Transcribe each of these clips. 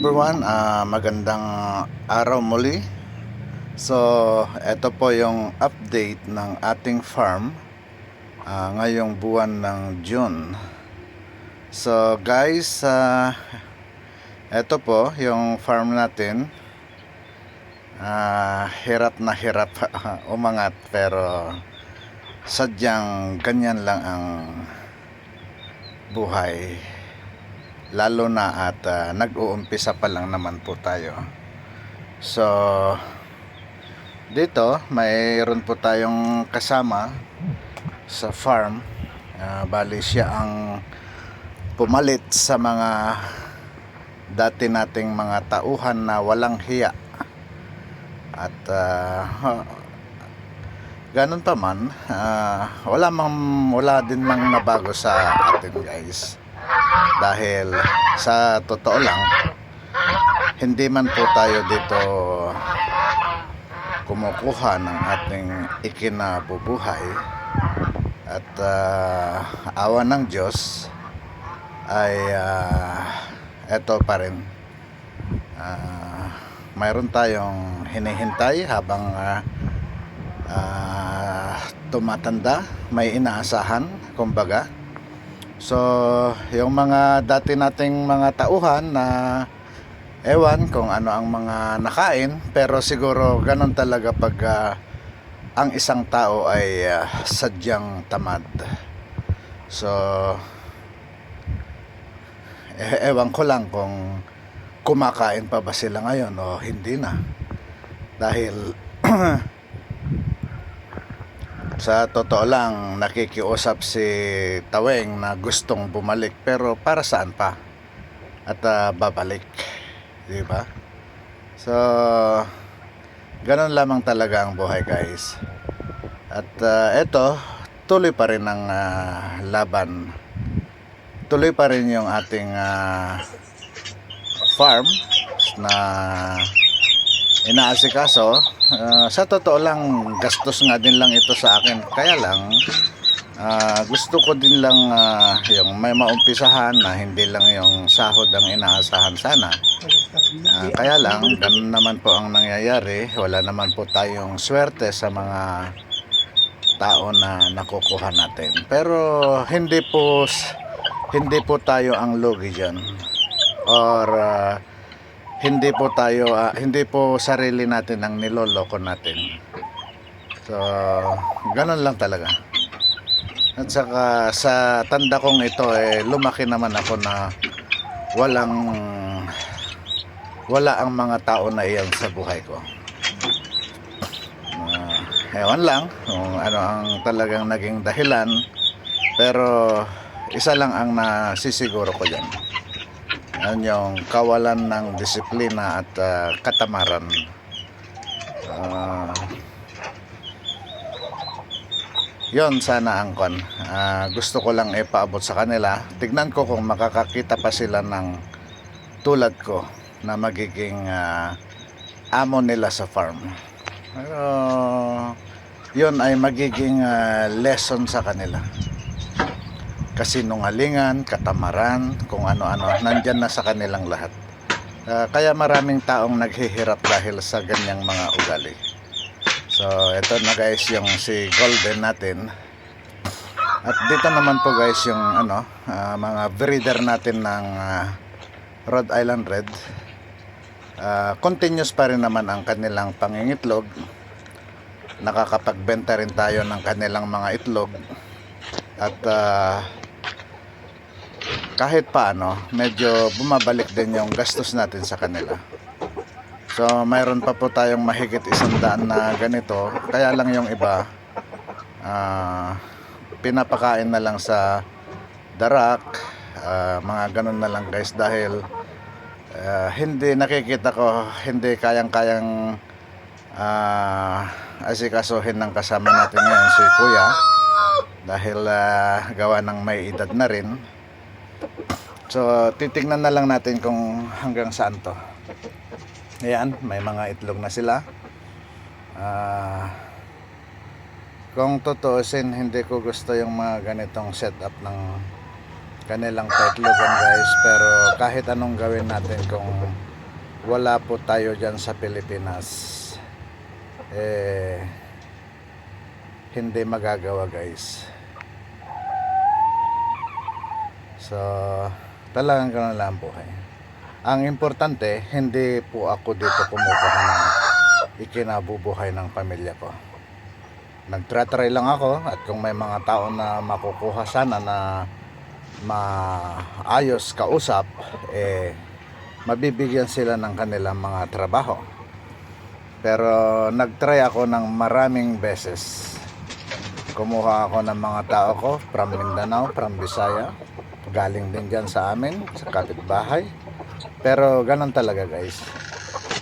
everyone, magandang araw muli. So, ito po yung update ng ating farm ngayong buwan ng June. So guys, ito po yung farm natin. Hirap na hirap umangat, pero sadyang ganyan lang ang buhay. Lalo na at nag-uumpisa pa lang naman po tayo. So dito mayroon po tayong kasama sa farm. Bali siya ang pumalit sa mga dati nating mga tauhan na walang hiya. At ganun pa man, wala din mang nabago sa atin, guys. Dahil sa totoo lang, hindi man po tayo dito kumukuha ng ating ikinabubuhay. At awa ng Diyos ay eto pa rin. Mayroon tayong hinihintay habang tumatanda, may inaasahan, kumbaga. So yung mga dati nating mga tauhan na ewan kung ano ang mga nakain, pero siguro ganun talaga pag ang isang tao ay sadyang tamad. So ewan ko lang kung kumakain pa ba sila ngayon o hindi na, dahil sa totoo lang, nakikiusap si Taweng na gustong bumalik, pero para saan pa? At babalik, di ba? So ganun lamang talaga ang buhay, guys. At eto, tuloy pa rin ang laban. Tuloy pa rin yung ating farm na inaasikaso. Sa totoo lang, gastos nga din lang ito sa akin. Kaya lang, gusto ko din lang yung may maumpisahan na hindi lang yung sahod ang inaasahan sana. Kaya lang, ganun naman po ang nangyayari. Wala naman po tayong swerte sa mga tao na nakukuha natin. Pero hindi po tayo ang lugi dyan. Or hindi po sarili natin ang niloloko natin. So ganun lang talaga. At saka sa tanda kong ito, lumaki naman ako na wala ang mga tao na iyan sa buhay ko. Ewan lang kung ano ang talagang naging dahilan, pero isa lang ang nasisiguro ko dyan. Yan yung kawalan ng disiplina at katamaran. Yon sana ang gusto ko lang ipaabot sa kanila. Tignan ko kung makakakita pa sila ng tulad ko na magiging amo nila sa farm. Pero yon ay magiging lesson sa kanila. Kasinungalingan, katamaran, kung ano-ano, nandyan na sa kanilang lahat. Kaya maraming taong naghihirap dahil sa ganyang mga ugali. So ito na, guys, yung si Golden natin. At dito naman po, guys, yung mga breeder natin ng Rhode Island Red. Continuous pa rin naman ang kanilang pangingitlog. Nakakapagbenta rin tayo ng kanilang mga itlog. At kahit paano, medyo bumabalik din yung gastos natin sa kanila. So mayroon pa po tayong mahigit 100 na ganito. Kaya lang yung iba pinapakain na lang sa darak, mga ganun na lang, guys. Dahil hindi nakikita ko, hindi kayang asikasuhin ng kasama natin ngayon, si Kuya, dahil gawa ng may edad na rin. So titignan na lang natin kung hanggang saan to. Ayan, may mga itlog na sila. Kung tutuusin, hindi ko gusto yung mga ganitong setup ng kanilang paitlogan, guys. Pero kahit anong gawin natin, kung wala po tayo dyan sa Pilipinas, hindi magagawa guys. So talagang ganun lang buhay. Ang importante, hindi po ako dito kumukuha ng ikinabubuhay ng pamilya ko. Nagtry lang ako, at kung may mga tao na makukuha sana na maayos kausap, mabibigyan sila ng kanilang mga trabaho. Pero nagtry ako ng maraming beses. Kumuha ako ng mga tao ko from Mindanao, from Visaya, galing din dyan sa amin, sa kapitbahay. Pero ganun talaga guys.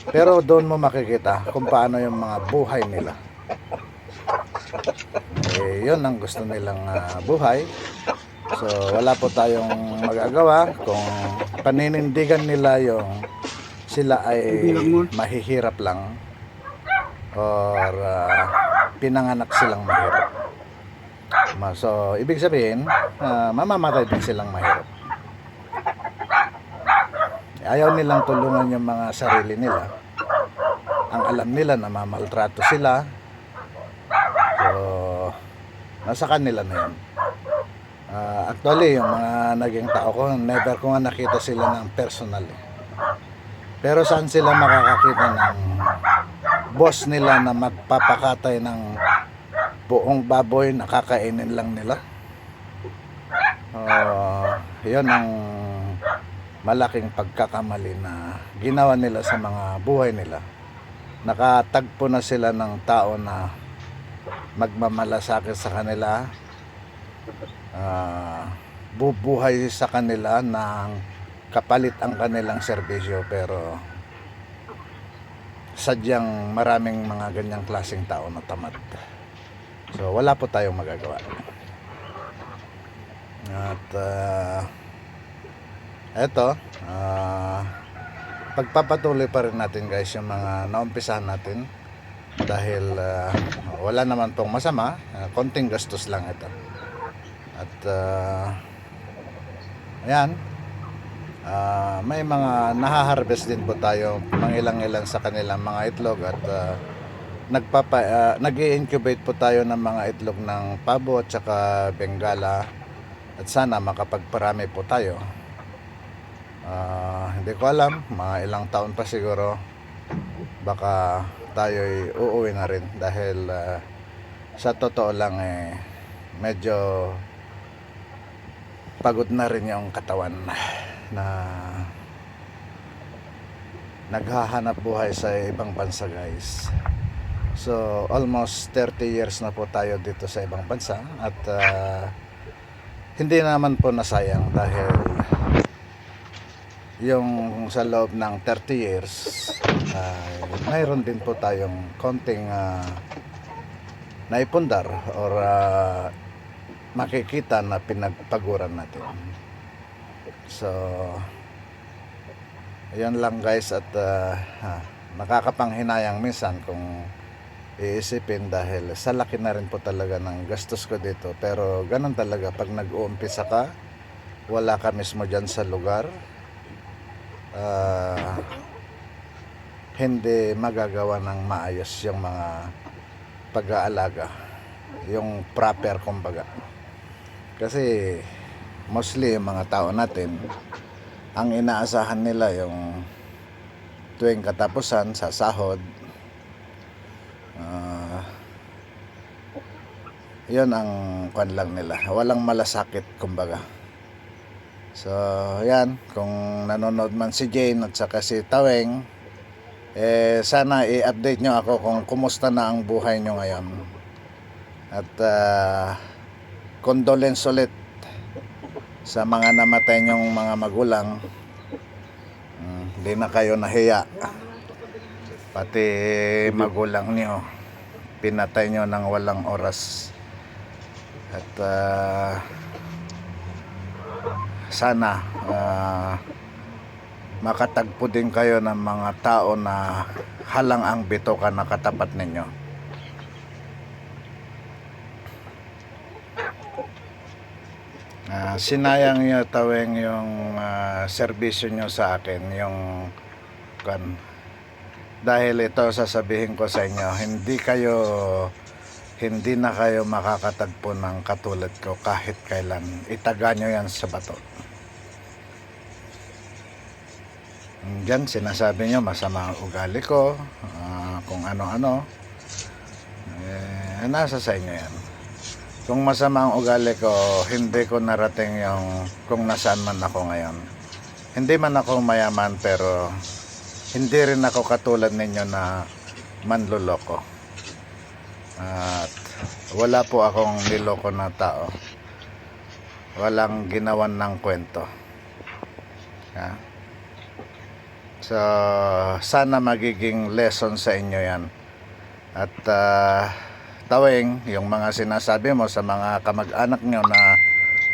Pero doon mo makikita kung paano yung mga buhay nila. Yun ang gusto nilang buhay. So wala po tayong magagawa kung paninindigan nila yung sila ay mahihirap lang, or pinanganak silang mahirap. So ibig sabihin, mamamatay din silang mahirap. Ayaw nilang tulungan yung mga sarili nila. Ang alam nila na mamaltrato sila. So nasa kanila na yun. Actually, yung mga naging tao ko, never ko nga nakita sila ng personal. Pero saan sila makakakita ng boss nila na magpapakatay ng buong baboy na kakainin lang nila? Yun ang malaking pagkakamali na ginawa nila sa mga buhay nila. Nakatagpo na sila ng tao na magmamalasakit sa kanila, bubuhay sa kanila ng kapalit ang kanilang serbisyo. Pero sadyang maraming mga ganyang klaseng tao na tamad. So wala po tayong magagawa. At eto, pagpapatuloy pa rin natin guys yung mga naumpisahan natin. Dahil wala naman pong masama, konting gastos lang ito. At ayan, may mga nahaharvest din po tayo, mangilang-ilan sa kanilang mga itlog. At nag-i-incubate po tayo ng mga itlog ng pabo at saka bengala. At sana makapagparami po tayo. Hindi ko alam, mga ilang taon pa siguro baka tayo'y uuwi na rin. Dahil sa totoo lang medyo pagod na rin yung katawan na naghahanap buhay sa ibang bansa guys. So almost 30 years na po tayo dito sa ibang bansa. At hindi naman po nasayang, dahil yung sa loob ng 30 years mayroon din po tayong konting naipundar or makikita na pinagpaguran natin. So yan lang guys. At nakakapanghinayang minsan kung iisipin, dahil sa laki na rin po talaga ng gastos ko dito. Pero ganun talaga pag nag-uumpisa ka, wala ka mismo dyan sa lugar, hindi magagawa ng maayos yung mga pag-aalaga, yung proper kumbaga. Kasi mostly yung mga tao natin, ang inaasahan nila yung tuwing katapusan sa sahod, yun ang kwan lang nila, walang malasakit kumbaga. So yan, kung nanonood man si Jane at saka si Taweng, sana i-update nyo ako kung kumusta na ang buhay nyo ngayon. At condolence ulit sa mga namatay nyong mga magulang. Hindi na kayo nahiya, pati magulang nyo pinatay nyo ng walang oras. At sana makatagpo din kayo ng mga tao na halang ang bitoka na katapat ninyo. Sinayang nyo Taweng yung serbisyo nyo sa akin, yung kan. Dahil ito sasabihin ko sa inyo, hindi na kayo makakatagpo ng katulad ko kahit kailan. Itaga nyo yan sa bato. Diyan sinasabi nyo masama ang ugali ko, kung ano-ano. Nasa sa inyo yan. Kung masama ang ugali ko, hindi ko narating yung kung nasaan man ako ngayon. Hindi man ako mayaman, pero hindi rin ako katulad ninyo na manloloko. At wala po akong niloko na tao. Walang ginawan ng kwento. So, sana magiging lesson sa inyo yan. At Tawing, yung mga sinasabi mo sa mga kamag-anak nyo na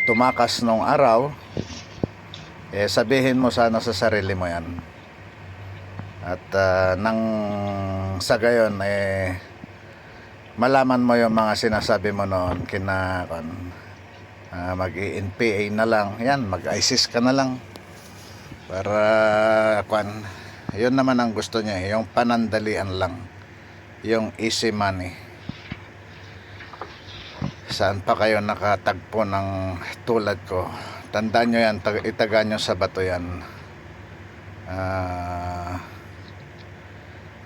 tumakas nung araw, sabihin mo sana sa sarili mo yan. At nang sa gayon, malaman mo yung mga sinasabi mo noon, mag-i-NPA na lang, yan, mag-ISIS ka na lang. Para, yun naman ang gusto niya, yung panandalian lang, yung easy money. Saan pa kayo nakatagpo ng tulad ko? Tandaan nyo yan, itaga nyo sa bato yan.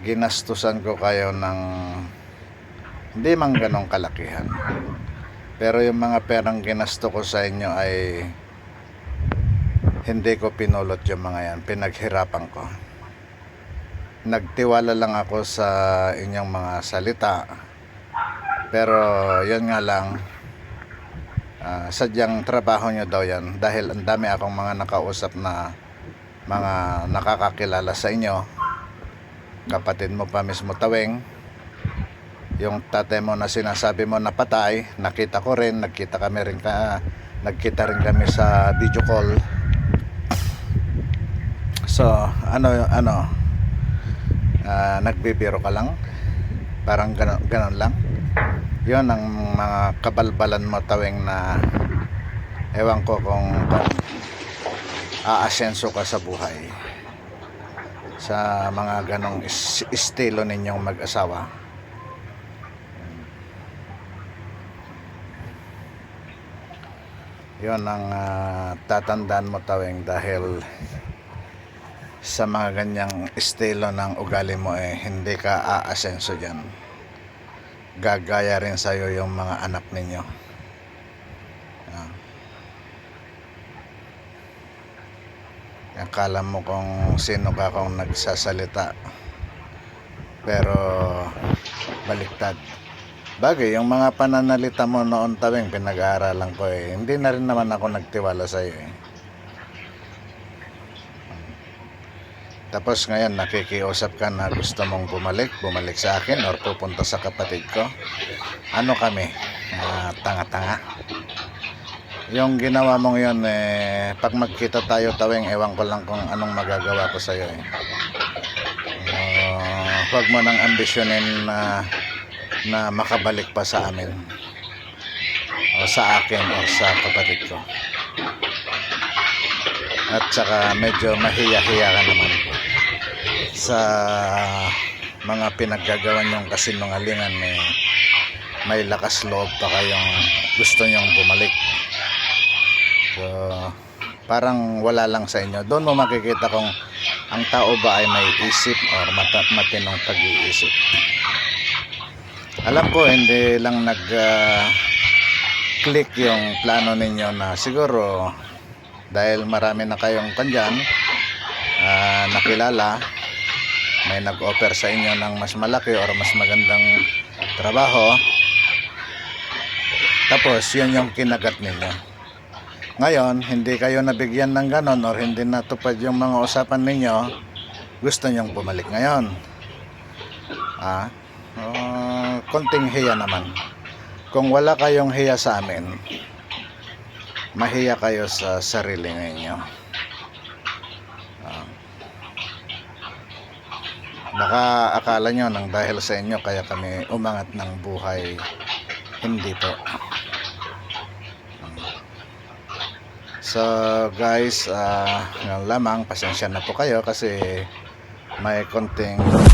Ginastusan ko kayo ng hindi man ganong kalakihan. Pero yung mga perang ginasto ko sa inyo ay hindi ko pinulot yung mga yan. Pinaghirapan ko. Nagtiwala lang ako sa inyong mga salita. Pero yun nga lang, sadyang trabaho nyo daw yan. Dahil ang dami akong mga nakausap na mga nakakakilala sa inyo. Kapatid mo pa mismo, Tawing. Yung tatay mo na sinasabi mo na patay, nakita ko rin, nagkita rin kami sa video call. So, nagbibiro ka lang? Parang ganon lang? Yun ang mga kabalbalan mo, Tawing, na ewan ko kung aasenso ka sa buhay sa mga ganong estilo ninyong mag-asawa. Yun ang tatandaan mo, Tawing, dahil sa mga ganyang estilo ng ugali mo, hindi ka aasenso dyan. Gagaya rin sa'yo yung mga anak ninyo. Akala mo kung sino ka kung nagsasalita, pero baliktad. Bagay, yung mga pananalita mo noon, Tawing, pinag-aaralan ko hindi na rin naman ako nagtiwala sa'yo Tapos ngayon nakikiusap ka na gusto mong bumalik sa akin or pupunta sa kapatid ko. Ano kami? Tanga-tanga. Yung ginawa mong yun, pag magkita tayo, Tawing, ewan ko lang kung anong magagawa ko sa'yo. Huwag mo nang ambisyonin na makabalik pa sa amin. O sa akin o sa kapatid ko. At saka medyo mahiya-hiya ka naman sa mga pinaggagawa nyong kasinungalingan. May lakas loob pa kayong gusto nyong bumalik. So, parang wala lang sa inyo. Doon mo makikita kung ang tao ba ay may isip or matinong pag-iisip. Alam ko hindi lang click yung plano ninyo na siguro dahil marami na kayong kanyan nakilala, may nag-offer sa inyo ng mas malaki or mas magandang trabaho, tapos yun yung kinagat ninyo. Ngayon, hindi kayo nabigyan ng ganon or hindi natupad yung mga usapan ninyo, gusto nyong bumalik ngayon. Konting hiya naman. Kung wala kayong hiya sa amin, mahiya kayo sa sarili ninyo. Baka akala nyo nang dahil sa inyo kaya kami umangat ng buhay. Hindi po. So guys, ngayon lamang, pasensya na po kayo kasi may konting